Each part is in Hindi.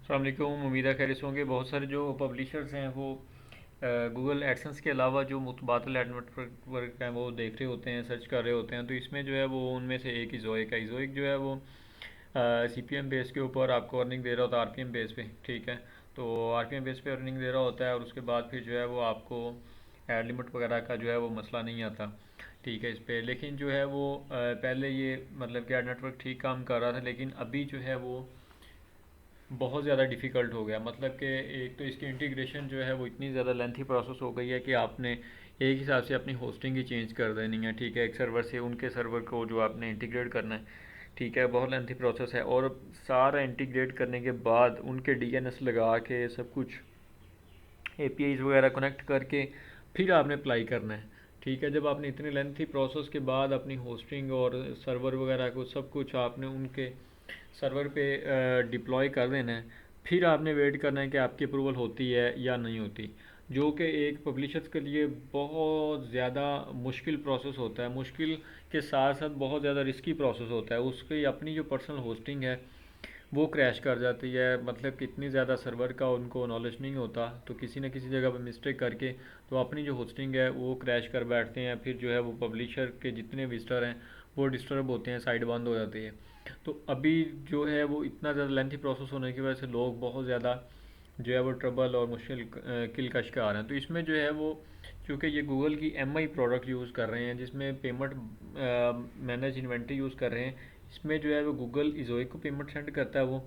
अस्सलाम वालेकुम। उम्मीद है खैरियत से होंगे। बहुत सारे जो पब्लिशर्स हैं वो गूगल एडसेंस के अलावा जो मुतबादल एडवर्क हैं वो देख रहे होते हैं, सर्च कर रहे होते हैं। तो इसमें जो है वो उनमें से एक इज़ोइक है। इज़ोइक जो है वो CPM बेस के ऊपर आपको अर्निंग दे रहा होता है, RPM बेस पे। ठीक है, तो RPM बेस पे अर्निंग दे रहा होता है और उसके बाद फिर जो है वो आपको एड लिमिट वगैरह का जो है वो मसला नहीं आता। ठीक है, इस पर लेकिन जो है वो पहले ये मतलब कि एड नेटवर्क ठीक काम कर रहा था, लेकिन अभी जो है वो बहुत ज़्यादा डिफ़िकल्ट हो गया। मतलब कि एक तो इसकी इंटीग्रेशन जो है वो इतनी ज़्यादा लेंथी प्रोसेस हो गई है कि आपने एक हिसाब से अपनी होस्टिंग ही चेंज कर देनी है। ठीक है, एक सर्वर से उनके सर्वर को जो आपने इंटीग्रेट करना है। ठीक है, बहुत लेंथी प्रोसेस है और सारा इंटीग्रेट करने के बाद उनके DNS लगा के सब कुछ APIs वगैरह कनेक्ट करके फिर आपने अप्लाई करना है। ठीक है, जब आपने इतने लेंथी प्रोसेस के बाद अपनी होस्टिंग और सर्वर वगैरह को सब कुछ आपने उनके सर्वर पे डिप्लॉय कर देना है, फिर आपने वेट करना है कि आपकी अप्रूवल होती है या नहीं होती, जो कि एक पब्लिशर्स के लिए बहुत ज़्यादा मुश्किल प्रोसेस होता है। मुश्किल के साथ साथ बहुत ज़्यादा रिस्की प्रोसेस होता है। उसकी अपनी जो पर्सनल होस्टिंग है वो क्रैश कर जाती है। मतलब कितनी ज़्यादा सर्वर का उनको नॉलेज नहीं होता, तो किसी न किसी जगह पर मिस्टेक करके तो अपनी जो होस्टिंग है वो क्रैश कर बैठते हैं। फिर जो है वो पब्लिशर के जितने विजिटर हैं वो डिस्टर्ब होते हैं, साइट बंद हो जाती है। तो अभी जो है वो इतना ज़्यादा लेंथी प्रोसेस होने की वजह से लोग बहुत ज़्यादा जो है वो ट्रबल और मुश्किल किल कश के आ रहे हैं। तो इसमें जो है वो चूँकि ये गूगल की MI प्रोडक्ट यूज़ कर रहे हैं जिसमें पेमेंट मैनेज इन्वेंट्री यूज़ कर रहे हैं, इसमें जो है वो गूगल इज़ोइक को पेमेंट सेंड करता है। वो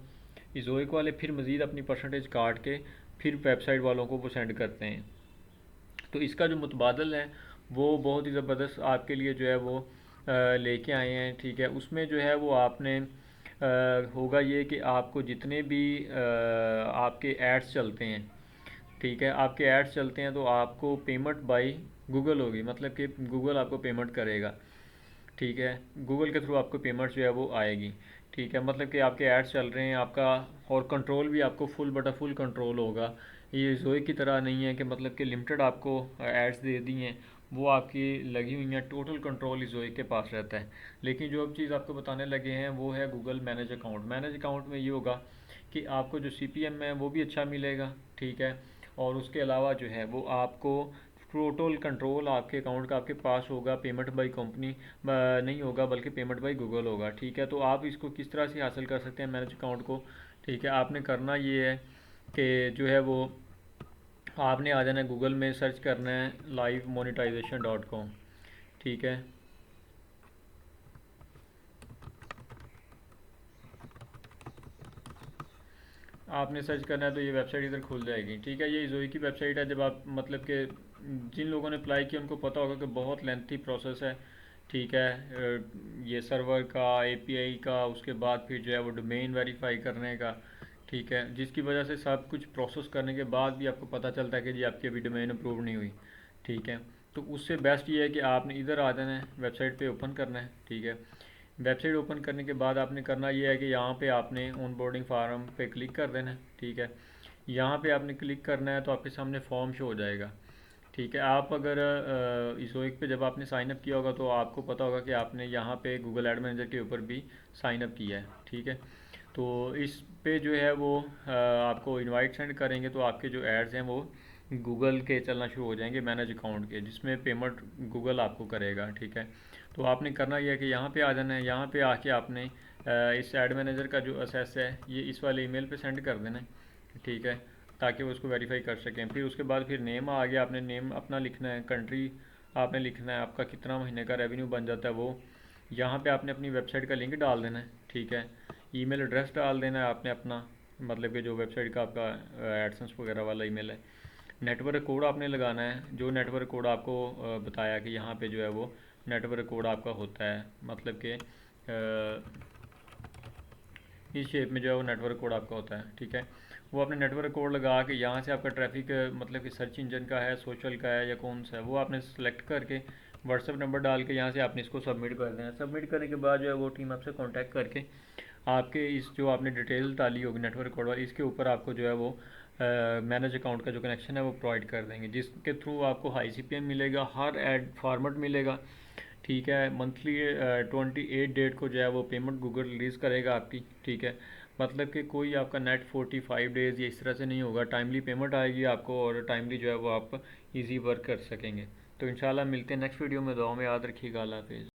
इज़ोइक वाले फिर मज़ीद अपनी परसेंटेज काट के फिर वेबसाइट वालों को वो सेंड करते हैं। तो इसका जो मुतबादल है वो बहुत ही ज़बरदस्त आपके लिए जो है वो लेके आए हैं। ठीक है, उसमें जो है वो आपने होगा ये कि आपको जितने भी आपके एड्स चलते हैं, ठीक है, आपके एड्स चलते हैं तो आपको पेमेंट बाय गूगल होगी। मतलब कि गूगल आपको पेमेंट करेगा। ठीक है, गूगल के थ्रू आपको पेमेंट जो है वो आएगी। ठीक है, मतलब कि आपके एड्स चल रहे हैं आपका, और कंट्रोल भी आपको फुल बटा फुल कंट्रोल होगा। ये जोई की तरह नहीं है कि मतलब कि लिमिटेड आपको एड्स दे दी हैं, वो आपकी लगी हुई हैं। टोटल कंट्रोल इस जोई के पास रहता है। लेकिन जो अब चीज़ आपको बताने लगे हैं वो है Google manage account. Manage account में ये होगा कि आपको जो CPM है वो भी अच्छा मिलेगा। ठीक है, और उसके अलावा जो है वो आपको टोटल कंट्रोल आपके अकाउंट का आपके पास होगा। पेमेंट बाई कंपनी नहीं होगा बल्कि पेमेंट बाई गूगल होगा। ठीक है, तो आप इसको किस तरह से हासिल कर सकते हैं मैनेज अकाउंट को? ठीक है, आपने करना ये है कि जो है वो आपने आ जाना है गूगल में, सर्च करना है livemonetization.com। ठीक है, आपने सर्च करना है तो ये वेबसाइट इधर खुल जाएगी। ठीक है, ये जोई की वेबसाइट है। जब आप मतलब कि जिन लोगों ने अप्लाई किया उनको पता होगा कि बहुत लेंथी प्रोसेस है। ठीक है, ये सर्वर का, API का, उसके बाद फिर जो है वो डोमेन वेरीफाई करने का। ठीक है, जिसकी वजह से सब कुछ प्रोसेस करने के बाद भी आपको पता चलता है कि जी आपकी अभी डोमेन अप्रूव नहीं हुई। ठीक है, तो उससे बेस्ट ये है कि आपने इधर आ जाना है, वेबसाइट पे ओपन करना है। ठीक है, वेबसाइट ओपन करने के बाद आपने करना ये है कि यहाँ पे आपने ऑन बोर्डिंग फार्म पे क्लिक कर देना है। ठीक है, यहाँ पे आपने क्लिक करना है तो आपके सामने फॉर्म शो हो जाएगा। ठीक है, आप अगर इस पे जब आपने साइन अप किया होगा तो आपको पता होगा कि आपने यहाँ पे गूगल एड मैनेजर के ऊपर भी साइन अप किया है। ठीक है, तो इस पे जो है वो आपको इनवाइट सेंड करेंगे तो आपके जो एड्स हैं वो गूगल के चलना शुरू हो जाएंगे मैनेज अकाउंट के, जिसमें पेमेंट गूगल आपको करेगा। ठीक है, तो आपने करना यह है कि यहाँ पे आ जाना है। यहाँ पे आके आपने इस एड मैनेजर का जो असेस है ये इस वाले ईमेल पे सेंड कर देना है। ठीक है, ताकि वो उसको वेरीफाई कर सकें। फिर उसके बाद फिर नेम आ गया, आपने नेम अपना लिखना है, कंट्री आपने लिखना है, आपका कितना महीने का रेवेन्यू बन जाता है वो। यहाँ पे आपने अपनी वेबसाइट का लिंक डाल देना है। ठीक है, ईमेल एड्रेस डाल देना है आपने अपना, मतलब कि जो वेबसाइट का आपका एडसेंस वगैरह वाला ईमेल है। नेटवर्क कोड आपने लगाना है, जो नेटवर्क कोड आपको बताया कि यहाँ पे जो है वो नेटवर्क कोड आपका होता है। मतलब कि इस शेप में जो है वो नेटवर्क कोड आपका होता है। ठीक है, वो आपने नेटवर्क कोड लगा के यहाँ से आपका ट्रैफिक मतलब कि सर्च इंजन का है, सोशल का है या कौन सा है, वो आपने सेलेक्ट करके व्हाट्सएप नंबर डाल के यहाँ से आपने इसको सबमिट कर देना है। सबमिट करने के बाद जो है वो टीम आपसे कांटेक्ट करके आपके इस जो आपने डिटेल डाली होगी नेटवर्क कोड वाली, इसके ऊपर आपको जो है वो मैनेज अकाउंट का जो कनेक्शन है वो प्रोवाइड कर देंगे, जिसके थ्रू आपको हाई CPM मिलेगा, हर एड फॉर्मेट मिलेगा। ठीक है, मंथली 28 डेट को जो है वो पेमेंट गूगल रिलीज़ करेगा आपकी। ठीक है, मतलब कि कोई आपका नेट 45 डेज़ या इस तरह से नहीं होगा, टाइमली पेमेंट आएगी आपको और टाइमली जो है वो आप इजी वर्क कर सकेंगे। तो इंशाल्लाह मिलते हैं नेक्स्ट वीडियो में, दुआ में याद रखिएगा। अल्लाह हाफिज़।